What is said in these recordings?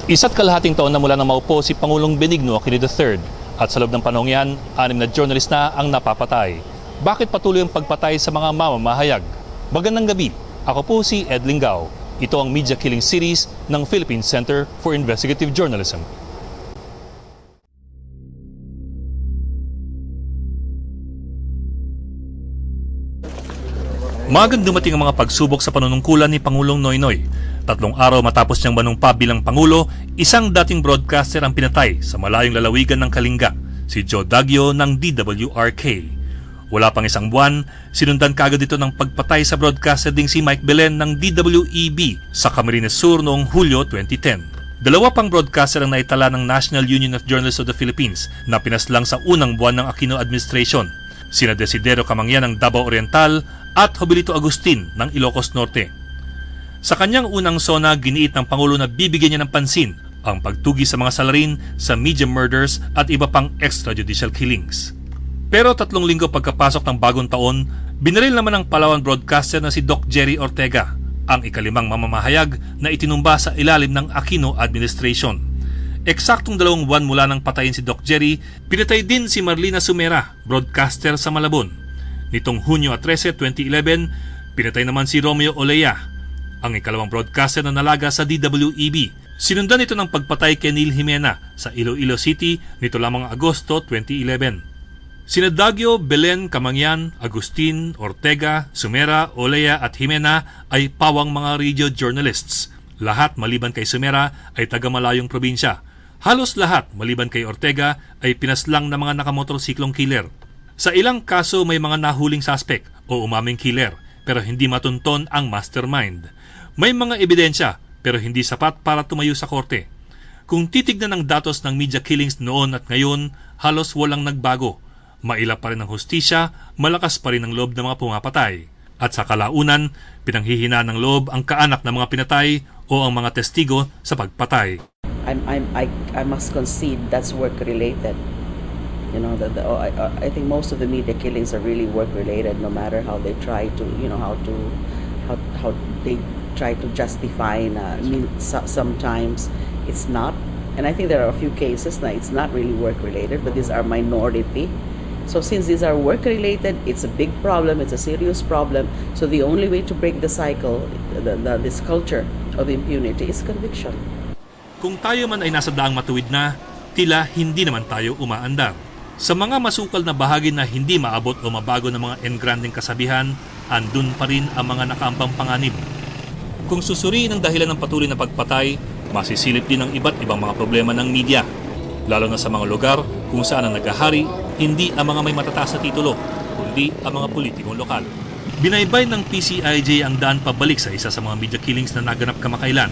Isa't kalahating taon na mula nang maupo si Pangulong Benigno Aquino III at sa loob ng panahong yan, 6 na journalist na ang napapatay. Bakit patuloy ang pagpatay sa mga mamamahayag? Magandang gabi, ako po si Ed Lingao. Ito ang Media Killing Series ng Philippine Center for Investigative Journalism. Magang dumating ang mga pagsubok sa panunungkulan ni Pangulong Noynoy. 3 araw matapos niyang manungpa bilang Pangulo, isang dating broadcaster ang pinatay sa malayong lalawigan ng Kalinga, si Joe Daguio ng DWRK. Wala pang isang buwan, sinundan kaagad ito ng pagpatay sa broadcaster ding si Mike Belen ng DWEB sa Camarines Sur noong Hulyo 2010. 2 pang broadcaster ang naitala ng National Union of Journalists of the Philippines na pinaslang sa unang buwan ng Aquino administration, sina Desiderio Camangyan ng Davao Oriental at Jobilito Agustin ng Ilocos Norte. Sa kanyang unang sona, giniit ng Pangulo na bibigyan niya ng pansin ang pagtugi sa mga salarin sa media murders at iba pang extrajudicial killings. Pero 3 linggo pagkapasok ng bagong taon, binaril naman ng Palawan broadcaster na si Doc Jerry Ortega, ang ika-5 mamamahayag na itinumba sa ilalim ng Aquino administration. Eksaktong 2 buwan mula nang patayin si Doc Jerry, pinatay din si Marlina Sumera, broadcaster sa Malabon. Nitong Hunyo 13, 2011, pinatay naman si Romeo Olea, ang ika-2 broadcaster na nalaga sa DWEB. Sinundan ito ng pagpatay kay Neil Jimena sa Iloilo City nito lamang Agosto 2011. Sina Daguio, Belen, Camangyan, Agustin, Ortega, Sumera, Olea at Jimena ay pawang mga radio journalists. Lahat maliban kay Sumera ay taga-malayong probinsya. Halos lahat maliban kay Ortega ay pinaslang na mga nakamotorsiklong killer. Sa ilang kaso may mga nahuling suspect o umaming killer pero hindi matunton ang mastermind. May mga ebidensya pero hindi sapat para tumayo sa korte. Kung titignan ang datos ng media killings noon at ngayon, halos walang nagbago. Mailap pa rin ang hustisya, malakas pa rin ang loob ng mga pumapatay. At sa kalaunan, pinanghihinaan ng loob ang kaanak ng mga pinatay o ang mga testigo sa pagpatay. I must concede that's work-related. You know, I think most of the media killings are really work-related, no matter how they try to, how they try to justify. Sometimes it's not, and I think there are a few cases na it's not really work-related, but these are minority. So since these are work-related, it's a big problem, it's a serious problem. So the only way to break the cycle, this culture of impunity, is conviction. Kung tayo man ay nasa daang matuwid na, tila hindi naman tayo umaandar. Sa mga masukal na bahagi na hindi maabot o mabago ng mga engranding kasabihan, andun pa rin ang mga nakaampang panganib. Kung susuriin ang dahilan ng patuloy na pagpatay, masisilip din ang iba't ibang mga problema ng media. Lalo na sa mga lugar kung saan ang naghahari, hindi ang mga may matataas na titulo, kundi ang mga politikong lokal. Binaybay ng PCIJ ang daan pabalik sa isa sa mga media killings na naganap kamakailan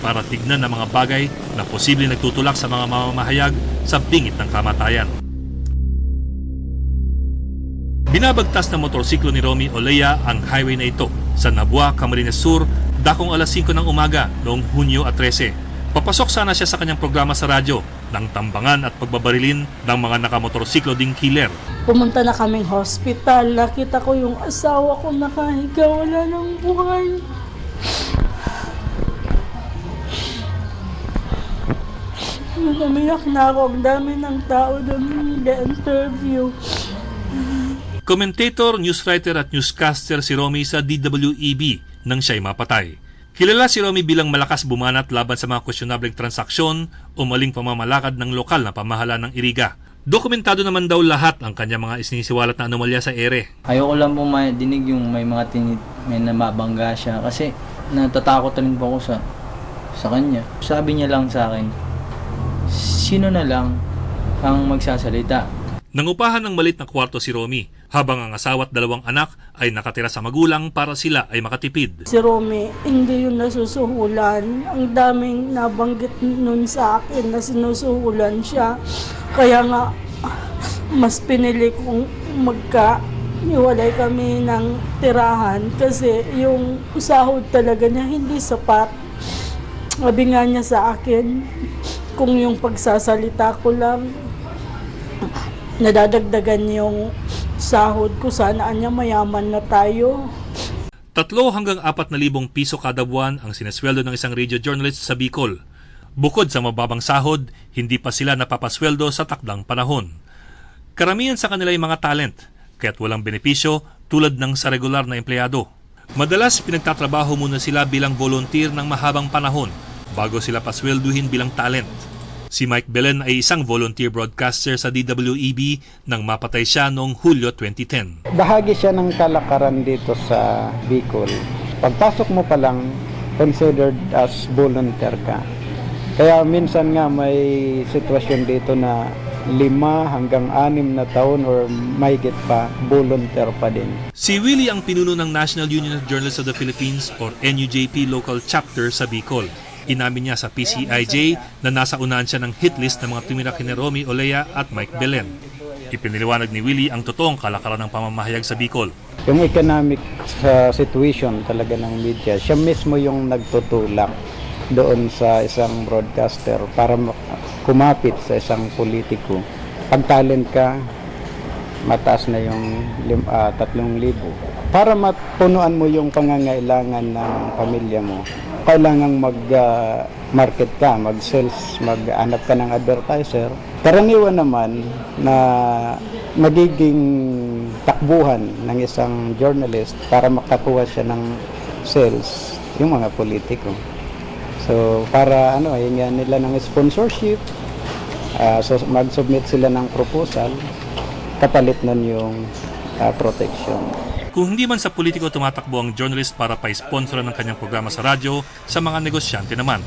para tignan ang mga bagay na posibleng nagtutulak sa mga mamamahayag sa bingit ng kamatayan. Binabagtas ng motorsiklo ni Romy Olea ang highway na ito sa Nabua, Camarines Sur, dakong alas 5 ng umaga noong Hunyo 13. Papasok sana siya sa kanyang programa sa radyo ng tambangan at pagbabarilin ng mga nakamotorsiklo ding killer. Pumunta na kaming hospital, nakita ko yung asawa ko nakahiga, wala ng buhay. Namiyak na ako, ang dami ng tao na nag-interview. Commentator, newswriter at newscaster si Romy sa DWEB nang siya'y mapatay. Kilala si Romy bilang malakas bumanat laban sa mga questionableng transaksyon o maling pamamalakad ng lokal na pamahalaan ng Iriga. Dokumentado naman daw lahat ang kanyang mga isinisiwalat na anomalya sa ere. Ayoko lang po dinig yung may mga may namabangga siya kasi natatakot rin po ako sa kanya. Sabi niya lang sa akin, sino na lang ang magsasalita? Nangupahan ng malit na kwarto si Romy, habang ang asawa at 2 anak ay nakatira sa magulang para sila ay makatipid. Si Romy, hindi yun nasusuhulan. Ang daming nabanggit nun sa akin na sinusuhulan siya. Kaya nga, mas pinili kong magka-iwalay kami ng tirahan kasi yung sahod talaga niya hindi sapat. Sabi nga niya sa akin, kung yung pagsasalita ko lang, nadadagdagan yung sahod ko, sana niya mayaman na tayo. 3 hanggang 4,000 piso kada buwan ang sinesweldo ng isang radio journalist sa Bicol. Bukod sa mababang sahod, hindi pa sila napapasweldo sa takdang panahon. Karamihan sa kanila ay mga talent, kaya't walang benepisyo tulad ng sa regular na empleyado. Madalas pinagtatrabaho muna sila bilang volunteer ng mahabang panahon bago sila paswelduhin bilang talent. Si Mike Belen ay isang volunteer broadcaster sa DWEB nang mapatay siya noong Hulyo 2010. Bahagi siya ng kalakaran dito sa Bicol. Pagpasok mo pa lang, considered as volunteer ka. Kaya minsan nga may sitwasyon dito na 5 hanggang 6 na taon or mahigit pa, volunteer pa din. Si Willie ang pinuno ng National Union of Journalists of the Philippines or NUJP local chapter sa Bicol. Inamin niya sa PCIJ na nasa unahan siya ng hit list ng mga tumira kina Romy Olea at Mike Belen. Ipiniliwanag ni Willie ang totoong kalakaran ng pamamahayag sa Bicol. Yung economic situation talaga ng media, siya mismo yung nagtutulak doon sa isang broadcaster para kumapit sa isang politiko. Pag talent ka, mataas na yung 3,000. Para mapunuan mo yung pangangailangan ng pamilya mo, kailangang mag-market ka, mag-sales, mag-hanap ka ng advertiser. Karaniwan naman na magiging takbuhan ng isang journalist para makakuha siya ng sales, yung mga politiko. So, para hingan nila ng sponsorship, so mag-submit sila ng proposal, kapalit nun yung protection. Kung hindi man sa politiko tumatakbo ang journalist para pa-sponsor ng kanyang programa sa radyo, sa mga negosyante naman.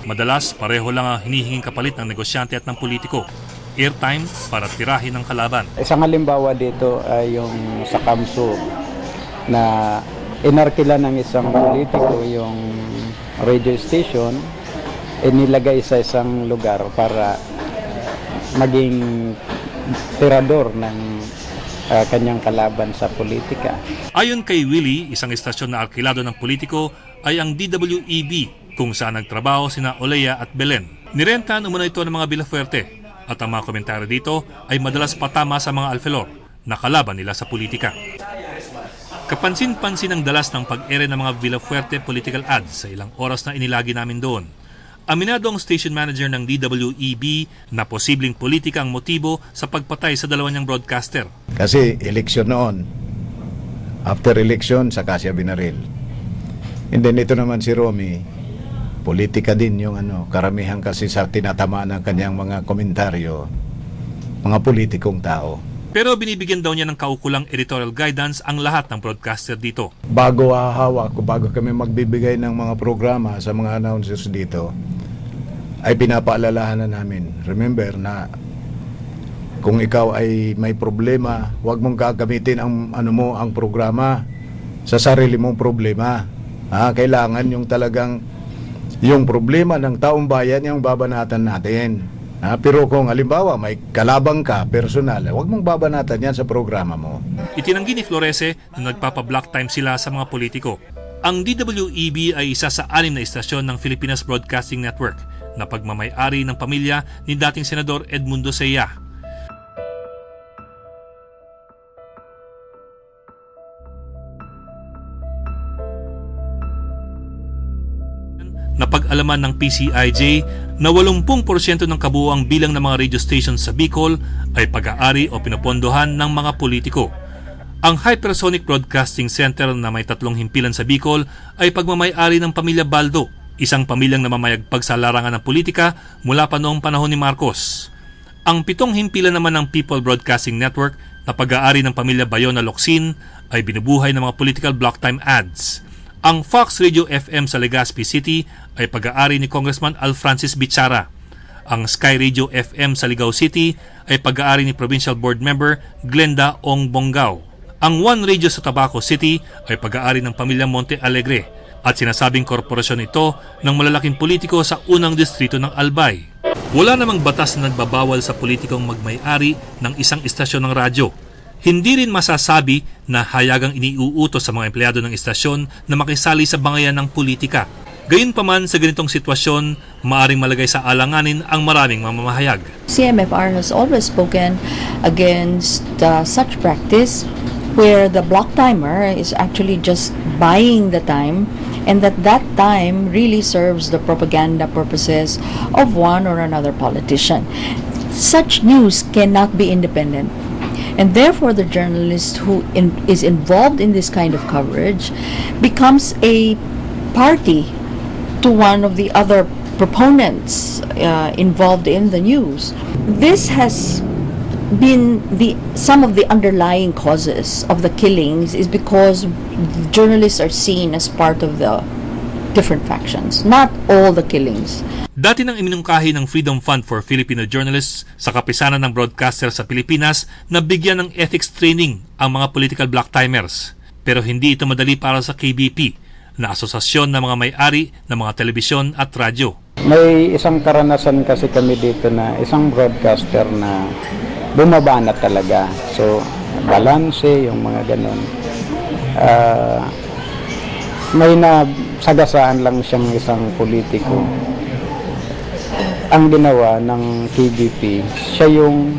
Madalas, pareho lang ang hinihinging kapalit ng negosyante at ng politiko. Airtime para tirahin ng kalaban. Isang halimbawa dito ay yung sa Kamsub na inarkila ng isang politiko yung radio station, inilagay sa isang lugar para maging tirador ng kanyang kalaban sa politika. Ayon kay Willie, isang istasyon na arkilado ng politiko ay ang DWEB kung saan nagtrabaho sina Olea at Belen. Nirentahan umano ito ng mga Villafuerte at ang mga komentaryo dito ay madalas patama sa mga alfelor na kalaban nila sa politika. Kapansin-pansin ang dalas ng pag-ere ng mga Villafuerte political ads sa ilang oras na inilagi namin doon. Aminado ang station manager ng DWEB na posibleng politika ang motibo sa pagpatay sa dalawa niyang broadcaster. Kasi eleksyon noon, after election, saka siya binaril. And then ito naman si Romy, politika din yung karamihan kasi sa tinatamaan ng kanyang mga komentaryo, mga politikong tao. Pero binibigyan daw niya ng kaukulang editorial guidance ang lahat ng broadcaster dito. Bago hahawak o bago kami magbibigay ng mga programa sa mga announcers dito, ay pinapaalalahan na namin. Remember na kung ikaw ay may problema, huwag mong gagamitin ang programa sa sarili mong problema. Kailangan yung talagang yung problema ng taong bayan yung babanatan natin. Pero kung halimbawa may kalabang ka, personal, huwag mong babanatan yan sa programa mo. Itinanggi ni Florese na nagpapa-block time sila sa mga politiko. Ang DWEB ay isa sa 6 na istasyon ng Philippines Broadcasting Network na pagmamay-ari ng pamilya ni dating Senador Edmundo Zeya. Napag-alaman ng PCIJ na 80% ng kabuuang bilang ng mga radio stations sa Bicol ay pag-aari o pinapondohan ng mga politiko. Ang Hypersonic Broadcasting Center na may 3 himpilan sa Bicol ay pagmamay-ari ng pamilya Baldo, isang pamilyang namamayagpag sa larangan ng politika mula pa noong panahon ni Marcos. Ang 7 himpilan naman ng People Broadcasting Network na pag-aari ng pamilya Bayona Locsin ay binubuhay ng mga political block time ads. Ang Fox Radio FM sa Legazpi City ay pag-aari ni Congressman Al Francis Bichara. Ang Sky Radio FM sa Ligao City ay pag-aari ni Provincial Board Member Glenda Ong Bongao. Ang One Radio sa Tabaco City ay pag-aari ng pamilya Monte Alegre at sinasabing korporasyon ito ng malalaking politiko sa unang distrito ng Albay. Wala namang batas na nagbabawal sa politikong magmay-ari ng isang istasyon ng radyo. Hindi rin masasabi na hayagang iniuutos sa mga empleyado ng istasyon na makisali sa bangayan ng politika. Gayunpaman sa ganitong sitwasyon, maaring malagay sa alanganin ang maraming mamamahayag. CMFR has always spoken against such practice where the block timer is actually just buying the time and that time really serves the propaganda purposes of one or another politician. Such news cannot be independent. And therefore, the journalist who is involved in this kind of coverage becomes a party to one of the other proponents involved in the news. This has been some of the underlying causes of the killings is because journalists are seen as part of the different factions, not all the killings. Dati nang iminungkahi ng Freedom Fund for Filipino Journalists sa kapisanan ng broadcaster sa Pilipinas na bigyan ng ethics training ang mga political black-timers. Pero hindi ito madali para sa KBP, na asosasyon ng mga may-ari ng mga telebisyon at radyo. May isang karanasan kasi kami dito na isang broadcaster na bumaba na talaga. So, balanse, yung mga ganun. May nasagasaan lang siyang isang politiko. Ang ginawa ng KBP, siya yung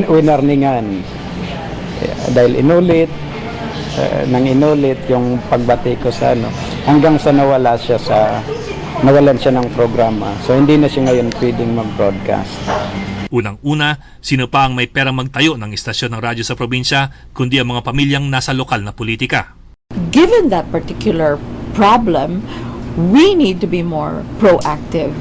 winarningan. Dahil inulit yung pagbati ko sa hanggang sa nawalan siya ng programa. So hindi na siya ngayon pwedeng mag-broadcast. Unang-una, sino pa ang may perang magtayo ng istasyon ng radyo sa probinsya kundi ang mga pamilyang nasa lokal na politika? Given that particular problem, we need to be more proactive.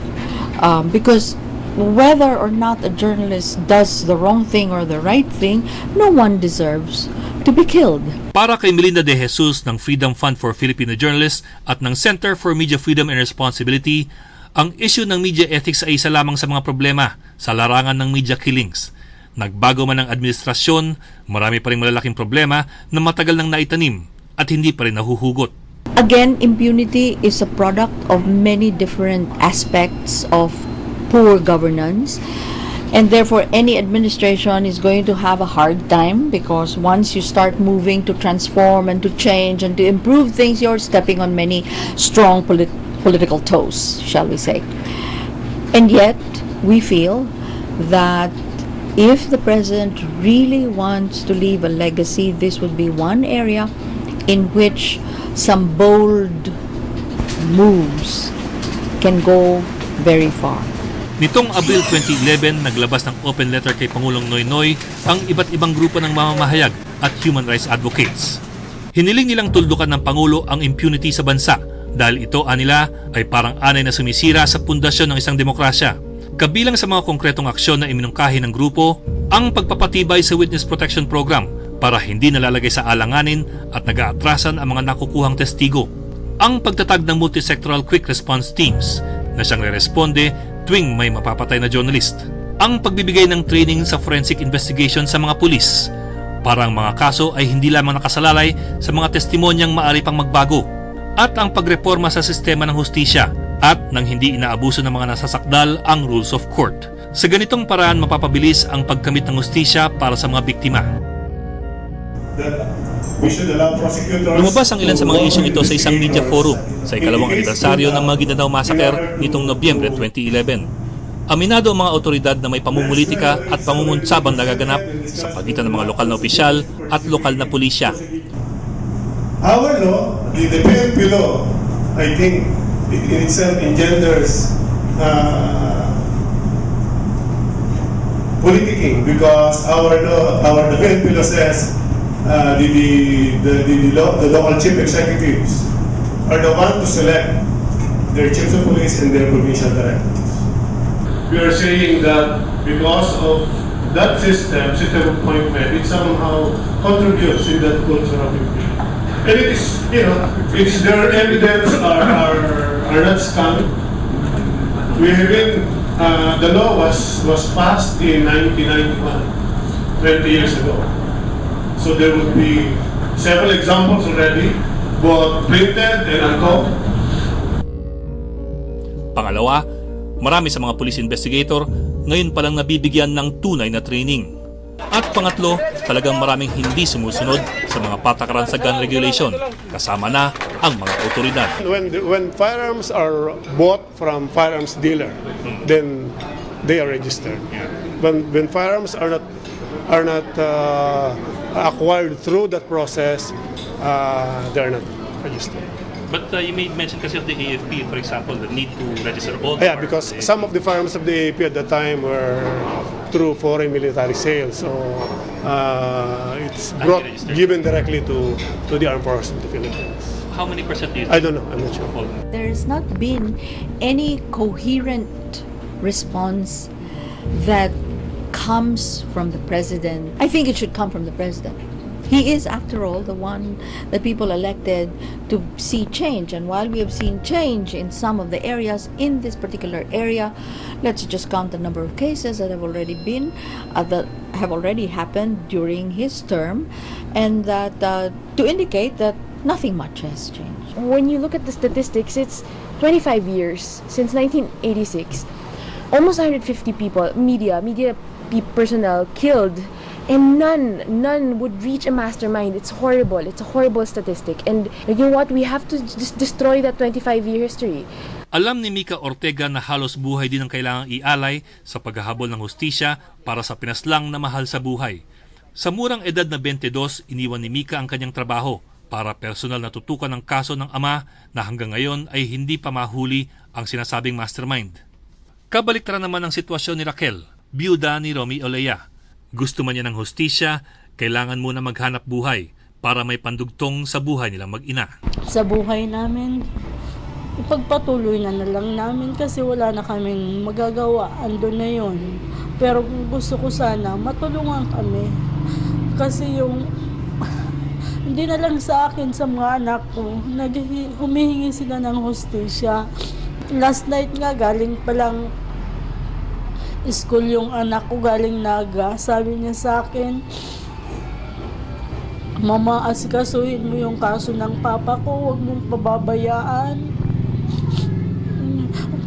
Because whether or not a journalist does the wrong thing or the right thing, no one deserves to be killed. Para kay Melinda De Jesus ng Freedom Fund for Filipino Journalists at ng Center for Media Freedom and Responsibility, ang issue ng media ethics ay isa lamang sa mga problema sa larangan ng media killings. Nagbago man ang administrasyon, marami pa rin malalaking problema na matagal nang naitanim at hindi pa rin nahuhugot. Again, impunity is a product of many different aspects of poor governance, and therefore any administration is going to have a hard time, because once you start moving to transform and to change and to improve things, you're stepping on many strong political toes, shall we say. And yet, we feel that if the president really wants to leave a legacy, this would be one area in which some bold moves can go very far. Nitong Abril 2011, naglabas ng open letter kay Pangulong Noynoy ang iba't ibang grupo ng mamamahayag at human rights advocates. Hiniling nilang tuldukan ng Pangulo ang impunity sa bansa dahil ito anila ay parang anay na sumisira sa pundasyon ng isang demokrasya. Kabilang sa mga konkretong aksyon na iminungkahi ng grupo, ang pagpapatibay sa Witness Protection Program para hindi nalalagay sa alanganin at nag-aatrasan ang mga nakukuhang testigo. Ang pagtatag ng multisectoral quick response teams na siyang re-responde tuwing may mapapatay na journalist. Ang pagbibigay ng training sa forensic investigation sa mga pulis para ang mga kaso ay hindi lamang nakasalalay sa mga testimonyang maaari pang magbago. At ang pagreforma sa sistema ng hustisya at nang hindi inaabuso ng mga nasasakdal ang rules of court. Sa ganitong paraan mapapabilis ang pagkamit ng hustisya para sa mga biktima. Lumabas ang ilan sa mga isyong ito sa isang media forum sa ikalawang anibersaryo ng Maguindanao Massacre nitong Nobyembre 2011. Aminado ang mga otoridad na may pamumulitika at pamumuntsabang nagaganap sa pagitan ng mga lokal na opisyal at lokal na pulisya. Our law, the PNP law, I think in itself engenders politicking, because the PNP law says the local chief executives are the one to select their chiefs of police and their provincial directors. We are saying that because of that system of appointment, it somehow contributes in that culture of impunity. And it is, it's their evidence are not scanned. We have been, the law was passed in 1991, 20 years ago. So there would be several examples already, both printed and uncovered. Pangalawa, marami sa mga police investigator ngayon palang nabibigyan ng tunay na training. At pangatlo, talagang maraming hindi sumusunod sa mga patakaran sa gun regulation, kasama na ang mga otoridad. When firearms are bought from firearms dealer, then they are registered. When firearms are not acquired through that process, they are not. register. But you made mention kasi of the AFP, for example, the need to register all Yeah, because some of the firearms of the AFP at that time were through foreign military sales, so it's given directly to the armed forces of the Philippines. How many percent do you think? I don't know, I'm not sure. There's not been any coherent response that comes from the president. I think it should come from the president. He is, after all, the one that people elected to see change. And while we have seen change in some of the areas, in this particular area, let's just count the number of cases that have already been, that have already happened during his term, and that to indicate that nothing much has changed. When you look at the statistics, it's 25 years since 1986. Almost 150 people, media personnel killed, and none would reach a mastermind. It's horrible. It's a horrible statistic. And you know what? We have to just destroy that 25-year history. Alam ni Mica Ortega na halos buhay din ang kailangang ialay sa paghahabol ng hustisya para sa pinaslang na mahal sa buhay. Sa murang edad na 22, iniwan ni Mica ang kanyang trabaho para personal na tutukan ng kaso ng ama na hanggang ngayon ay hindi pa mahuli ang sinasabing mastermind. Kabaliktaran naman ang sitwasyon ni Raquel, biyuda ni Romy Olea. Gusto man niya ng hustisya, kailangan muna maghanap buhay para may pandugtong sa buhay nilang mag-ina. Sa buhay namin, ipagpatuloy na lang namin kasi wala na kaming magagawa. Andun na yun. Pero gusto ko sana matulungan kami. Kasi yung hindi na lang sa akin, sa mga anak ko, humihingi sila ng hustisya. Last night nga, galing palang school yung anak ko, galing Naga. Sabi niya sa akin, Mama, asikasuhin mo yung kaso ng papa ko, huwag mong pababayaan.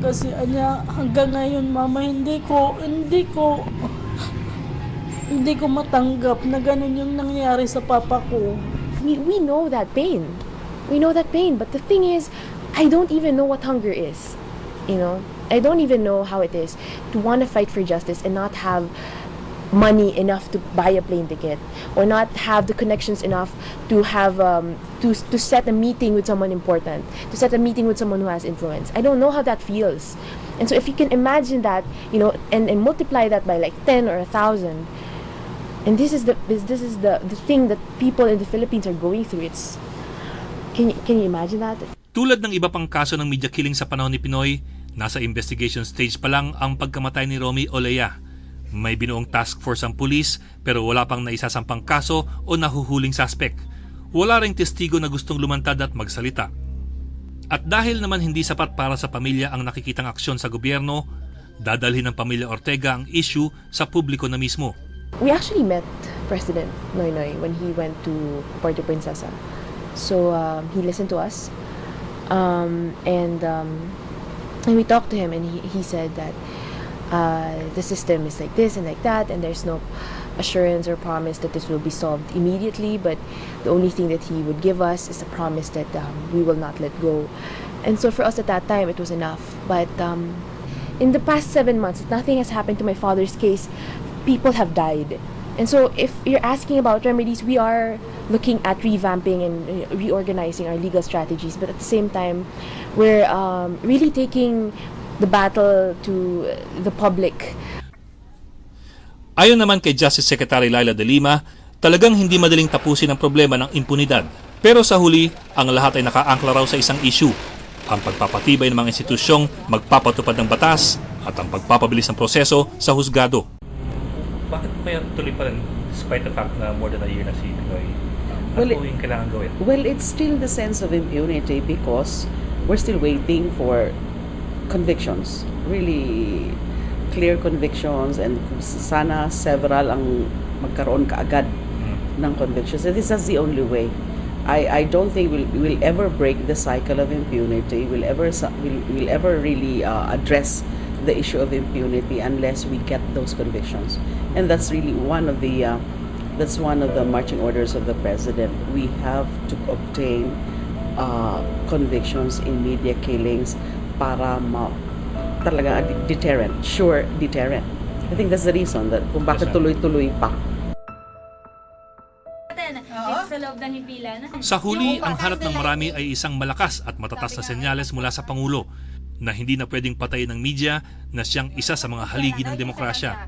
Kasi hanggang ngayon, Mama, hindi ko matanggap na ganun yung nangyari sa papa ko. We know that pain. But the thing is, I don't even know what hunger is. You know, I don't even know how it is to want to fight for justice and not have money enough to buy a plane ticket, or not have the connections enough to have to set a meeting with someone important, to set a meeting with someone who has influence. I don't know how that feels. And so if you can imagine that, you know, and multiply that by like 10 or 1,000, and this is the thing that people in the Philippines are going through. It's can you imagine that? Tulad ng iba pang kaso ng media killing sa panahon ni Pinoy, nasa investigation stage pa lang ang pagkamatay ni Romy Olea. May binuong task force ang pulis pero wala pang naisasampang kaso o nahuhuling suspect. Wala ring testigo na gustong lumantad at magsalita. At dahil naman hindi sapat para sa pamilya ang nakikitang aksyon sa gobyerno, dadalhin ng pamilya Ortega ang issue sa publiko na mismo. We actually met President Noynoy when he went to Puerto Princesa. So he listened to us, and we talked to him, and he said that the system is like this and like that, and there's no assurance or promise that this will be solved immediately, but the only thing that he would give us is a promise that we will not let go. And so for us at that time, it was enough. But in the past 7 months, nothing has happened to my father's case. People have died. And so if you're asking about remedies, we are looking at revamping and reorganizing our legal strategies, but at the same time, we're really taking the battle to the public. Ayon naman kay Justice Secretary Laila De Lima, talagang hindi madaling tapusin ang problema ng impunidad. Pero sa huli, ang lahat ay nakaangkla raw sa isang issue, ang pagpapatibay ng mga institusyong magpapatupad ng batas at ang pagpapabilis ng proseso sa husgado. Bakit kaya tuloy pa rin despite the fact na more than a year na si Pinoy? Ano yung kailangan gawin? Well, it's still the sense of impunity because we're still waiting for convictions, really clear convictions, and sana several ang magkaroon kaagad ng convictions. And this is the only way. I don't think we'll ever break the cycle of impunity. We'll ever really address the issue of impunity unless we get those convictions. And that's really one of the marching orders of the president. We have to obtain convictions in media killings para talaga deterrent, sure deterrent. I think that's the reason that kung bakit tuloy-tuloy pa. Dito sa loob ng Sa huli, ang hanap ng marami ay isang malakas at matatas na senyales mula sa Pangulo na hindi na pwedeng patayin ng media na siyang isa sa mga haligi ng demokrasya.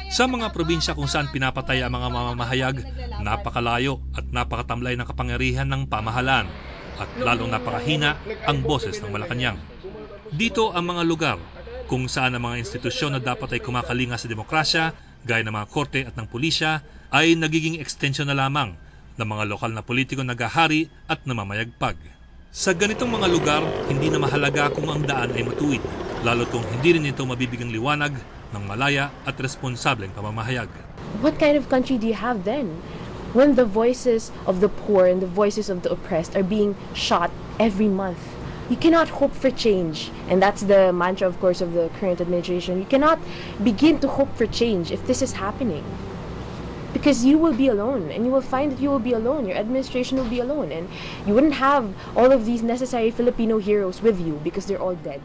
Sa mga probinsya kung saan pinapatay ang mga mamamahayag, napakalayo at napakatamlay ng kapangyarihan ng pamahalaan at lalong napakahina ang boses ng Malacanang. Dito ang mga lugar kung saan ang mga institusyon na dapat ay kumakalinga sa demokrasya, gaya ng mga korte at ng pulisya, ay nagiging ekstensyon na lamang ng mga lokal na politiko naghahari at namamayagpag. Sa ganitong mga lugar, hindi na mahalaga kung ang daan ay matuwid, lalo kung hindi rin ito mabibigang liwanag ng malaya at responsableng pamamahayag. What kind of country do you have then? When the voices of the poor and the voices of the oppressed are being shot every month. You cannot hope for change. And that's the mantra, of course, of the current administration. You cannot begin to hope for change if this is happening. Because you will be alone, and you will find that you will be alone. Your administration will be alone, and you wouldn't have all of these necessary Filipino heroes with you because they're all dead.